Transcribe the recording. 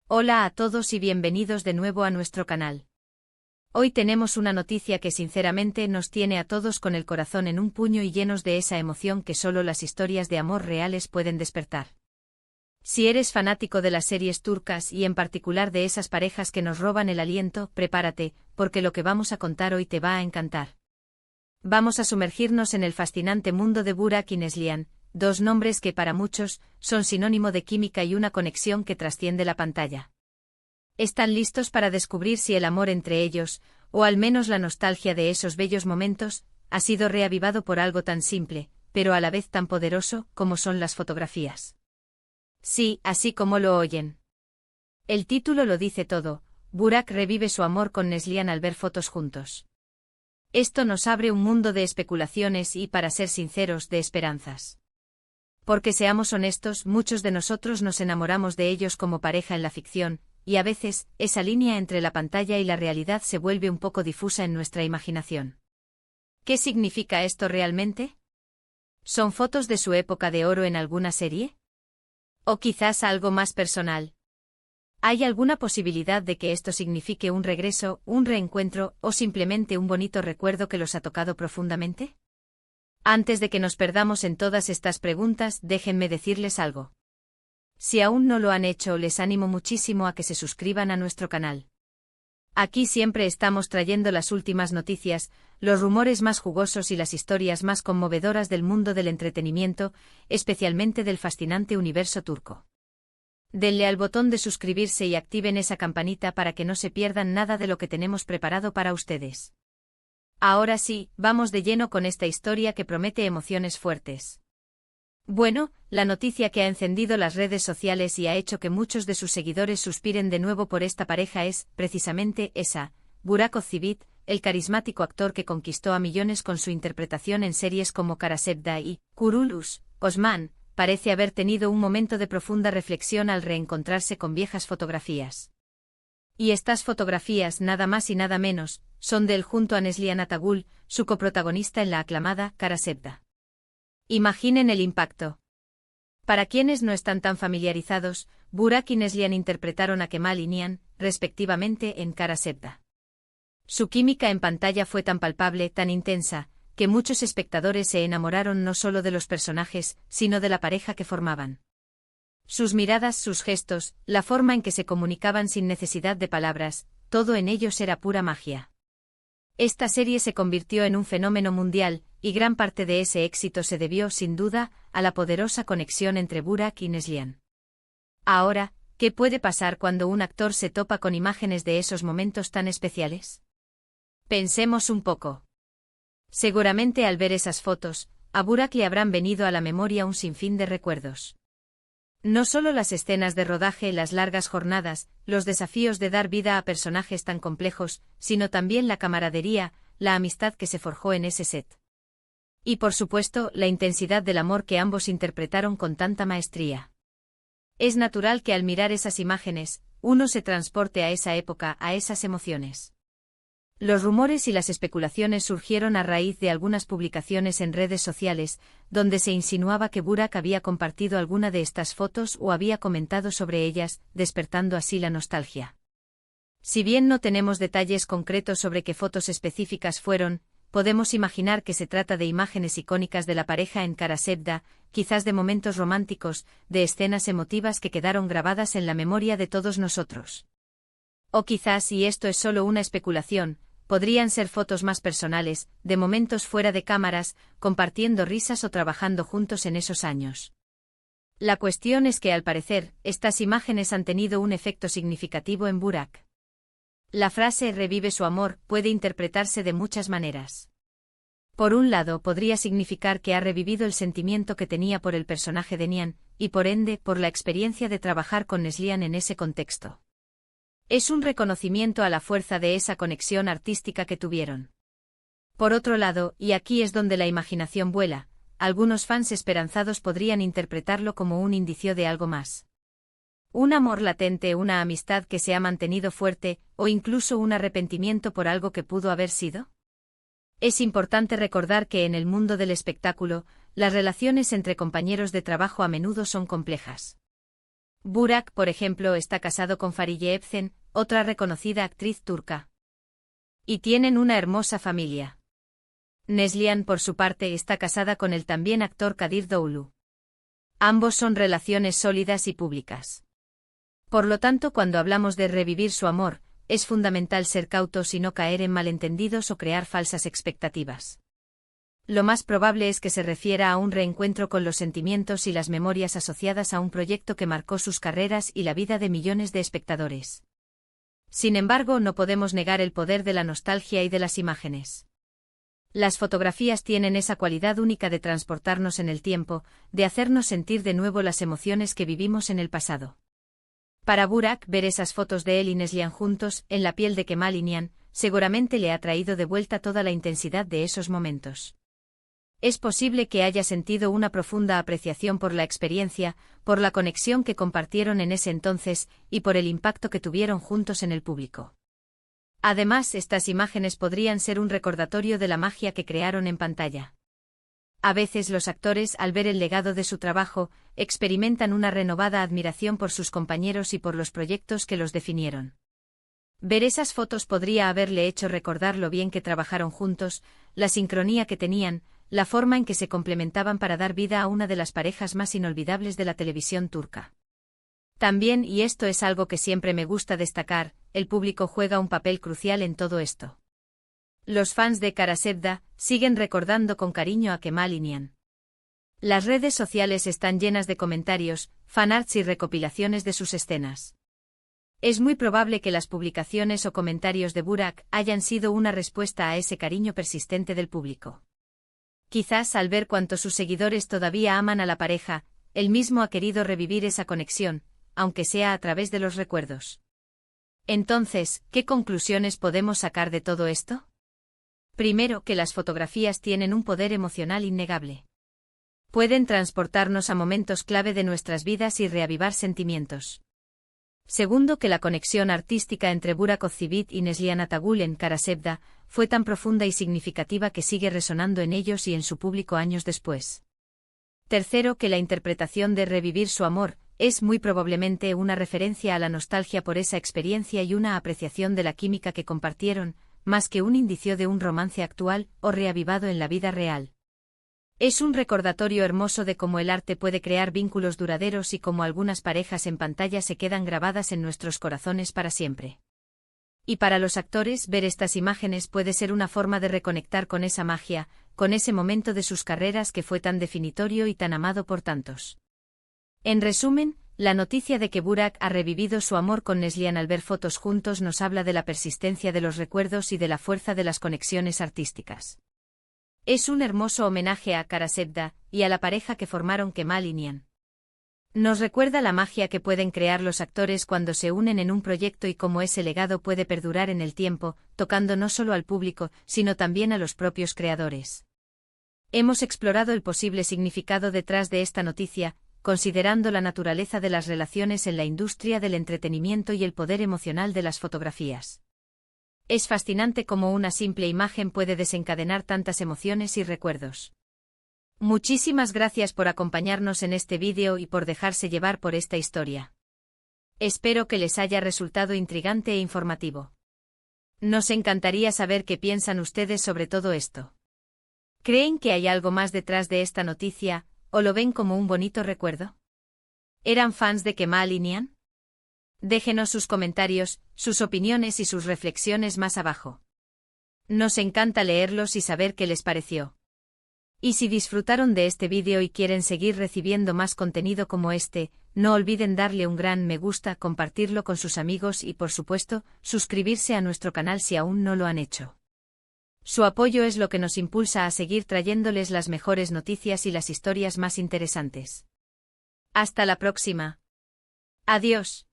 Hola a todos y bienvenidos de nuevo a nuestro canal. Hoy tenemos una noticia que sinceramente nos tiene a todos con el corazón en un puño y llenos de esa emoción que solo las historias de amor reales pueden despertar. Si eres fanático de las series turcas y en particular de esas parejas que nos roban el aliento, prepárate, porque lo que vamos a contar hoy te va a encantar. Vamos a sumergirnos en el fascinante mundo de Burak y Neslihan, dos nombres que para muchos son sinónimo de química y una conexión que trasciende la pantalla. ¿Están listos para descubrir si el amor entre ellos, o al menos la nostalgia de esos bellos momentos, ha sido reavivado por algo tan simple, pero a la vez tan poderoso, como son las fotografías? Sí, así como lo oyen. El título lo dice todo: Burak revive su amor con Neslihan al ver fotos juntos. Esto nos abre un mundo de especulaciones y, para ser sinceros, de esperanzas. Porque seamos honestos, muchos de nosotros nos enamoramos de ellos como pareja en la ficción, y a veces, esa línea entre la pantalla y la realidad se vuelve un poco difusa en nuestra imaginación. ¿Qué significa esto realmente? ¿Son fotos de su época de oro en alguna serie? ¿O quizás algo más personal? ¿Hay alguna posibilidad de que esto signifique un regreso, un reencuentro, o simplemente un bonito recuerdo que los ha tocado profundamente? Antes de que nos perdamos en todas estas preguntas, déjenme decirles algo. Si aún no lo han hecho, les animo muchísimo a que se suscriban a nuestro canal. Aquí siempre estamos trayendo las últimas noticias, los rumores más jugosos y las historias más conmovedoras del mundo del entretenimiento, especialmente del fascinante universo turco. Denle al botón de suscribirse y activen esa campanita para que no se pierdan nada de lo que tenemos preparado para ustedes. Ahora sí, vamos de lleno con esta historia que promete emociones fuertes. Bueno, la noticia que ha encendido las redes sociales y ha hecho que muchos de sus seguidores suspiren de nuevo por esta pareja es, precisamente, esa: Burak Özçivit, el carismático actor que conquistó a millones con su interpretación en series como Karasevda y Kuruluş Osman, parece haber tenido un momento de profunda reflexión al reencontrarse con viejas fotografías. Y estas fotografías, nada más y nada menos, son de él junto a Neslihan Atagül, su coprotagonista en la aclamada Karasevda. Imaginen el impacto. Para quienes no están tan familiarizados, Burak y Neslihan interpretaron a Kemal y Nihan, respectivamente, en Karasevda. Su química en pantalla fue tan palpable, tan intensa, que muchos espectadores se enamoraron no solo de los personajes, sino de la pareja que formaban. Sus miradas, sus gestos, la forma en que se comunicaban sin necesidad de palabras, todo en ellos era pura magia. Esta serie se convirtió en un fenómeno mundial, y gran parte de ese éxito se debió, sin duda, a la poderosa conexión entre Burak y Neslihan. Ahora, ¿qué puede pasar cuando un actor se topa con imágenes de esos momentos tan especiales? Pensemos un poco. Seguramente al ver esas fotos, a Burak le habrán venido a la memoria un sinfín de recuerdos. No solo las escenas de rodaje, las largas jornadas, los desafíos de dar vida a personajes tan complejos, sino también la camaradería, la amistad que se forjó en ese set. Y por supuesto, la intensidad del amor que ambos interpretaron con tanta maestría. Es natural que al mirar esas imágenes, uno se transporte a esa época, a esas emociones. Los rumores y las especulaciones surgieron a raíz de algunas publicaciones en redes sociales, donde se insinuaba que Burak había compartido alguna de estas fotos o había comentado sobre ellas, despertando así la nostalgia. Si bien no tenemos detalles concretos sobre qué fotos específicas fueron, podemos imaginar que se trata de imágenes icónicas de la pareja en Karasevda, quizás de momentos románticos, de escenas emotivas que quedaron grabadas en la memoria de todos nosotros. O quizás, y esto es solo una especulación, podrían ser fotos más personales, de momentos fuera de cámaras, compartiendo risas o trabajando juntos en esos años. La cuestión es que, al parecer, estas imágenes han tenido un efecto significativo en Burak. La frase «revive su amor» puede interpretarse de muchas maneras. Por un lado, podría significar que ha revivido el sentimiento que tenía por el personaje de Nihan, y por ende, por la experiencia de trabajar con Neslihan en ese contexto. Es un reconocimiento a la fuerza de esa conexión artística que tuvieron. Por otro lado, y aquí es donde la imaginación vuela, algunos fans esperanzados podrían interpretarlo como un indicio de algo más. Un amor latente, una amistad que se ha mantenido fuerte, o incluso un arrepentimiento por algo que pudo haber sido. Es importante recordar que en el mundo del espectáculo, las relaciones entre compañeros de trabajo a menudo son complejas. Burak, por ejemplo, está casado con Fariye Evcen, otra reconocida actriz turca. Y tienen una hermosa familia. Neslihan, por su parte, está casada con el también actor Kadir Doğulu. Ambos son relaciones sólidas y públicas. Por lo tanto, cuando hablamos de revivir su amor, es fundamental ser cautos y no caer en malentendidos o crear falsas expectativas. Lo más probable es que se refiera a un reencuentro con los sentimientos y las memorias asociadas a un proyecto que marcó sus carreras y la vida de millones de espectadores. Sin embargo, no podemos negar el poder de la nostalgia y de las imágenes. Las fotografías tienen esa cualidad única de transportarnos en el tiempo, de hacernos sentir de nuevo las emociones que vivimos en el pasado. Para Burak, ver esas fotos de él y Neslihan juntos, en la piel de Kemal Inian, seguramente le ha traído de vuelta toda la intensidad de esos momentos. Es posible que haya sentido una profunda apreciación por la experiencia, por la conexión que compartieron en ese entonces, y por el impacto que tuvieron juntos en el público. Además, estas imágenes podrían ser un recordatorio de la magia que crearon en pantalla. A veces los actores, al ver el legado de su trabajo, experimentan una renovada admiración por sus compañeros y por los proyectos que los definieron. Ver esas fotos podría haberle hecho recordar lo bien que trabajaron juntos, la sincronía que tenían, la forma en que se complementaban para dar vida a una de las parejas más inolvidables de la televisión turca. También, y esto es algo que siempre me gusta destacar, el público juega un papel crucial en todo esto. Los fans de Karasevda siguen recordando con cariño a Kemal Inian. Las redes sociales están llenas de comentarios, fanarts y recopilaciones de sus escenas. Es muy probable que las publicaciones o comentarios de Burak hayan sido una respuesta a ese cariño persistente del público. Quizás al ver cuánto sus seguidores todavía aman a la pareja, él mismo ha querido revivir esa conexión, aunque sea a través de los recuerdos. Entonces, ¿qué conclusiones podemos sacar de todo esto? Primero, que las fotografías tienen un poder emocional innegable. Pueden transportarnos a momentos clave de nuestras vidas y reavivar sentimientos. Segundo, que la conexión artística entre Burak Özçivit y Neslihan Atagül en Karasevda fue tan profunda y significativa que sigue resonando en ellos y en su público años después. Tercero, que la interpretación de revivir su amor es muy probablemente una referencia a la nostalgia por esa experiencia y una apreciación de la química que compartieron, más que un indicio de un romance actual o reavivado en la vida real. Es un recordatorio hermoso de cómo el arte puede crear vínculos duraderos y cómo algunas parejas en pantalla se quedan grabadas en nuestros corazones para siempre. Y para los actores, ver estas imágenes puede ser una forma de reconectar con esa magia, con ese momento de sus carreras que fue tan definitorio y tan amado por tantos. En resumen, la noticia de que Burak ha revivido su amor con Neslihan al ver fotos juntos nos habla de la persistencia de los recuerdos y de la fuerza de las conexiones artísticas. Es un hermoso homenaje a Karasevda y a la pareja que formaron Kemal Inian. Nos recuerda la magia que pueden crear los actores cuando se unen en un proyecto y cómo ese legado puede perdurar en el tiempo, tocando no solo al público, sino también a los propios creadores. Hemos explorado el posible significado detrás de esta noticia, considerando la naturaleza de las relaciones en la industria del entretenimiento y el poder emocional de las fotografías. Es fascinante cómo una simple imagen puede desencadenar tantas emociones y recuerdos. Muchísimas gracias por acompañarnos en este vídeo y por dejarse llevar por esta historia. Espero que les haya resultado intrigante e informativo. Nos encantaría saber qué piensan ustedes sobre todo esto. ¿Creen que hay algo más detrás de esta noticia, o lo ven como un bonito recuerdo? ¿Eran fans de Kemal Inian? Déjenos sus comentarios, sus opiniones y sus reflexiones más abajo. Nos encanta leerlos y saber qué les pareció. Y si disfrutaron de este vídeo y quieren seguir recibiendo más contenido como este, no olviden darle un gran me gusta, compartirlo con sus amigos y, por supuesto, suscribirse a nuestro canal si aún no lo han hecho. Su apoyo es lo que nos impulsa a seguir trayéndoles las mejores noticias y las historias más interesantes. Hasta la próxima. Adiós.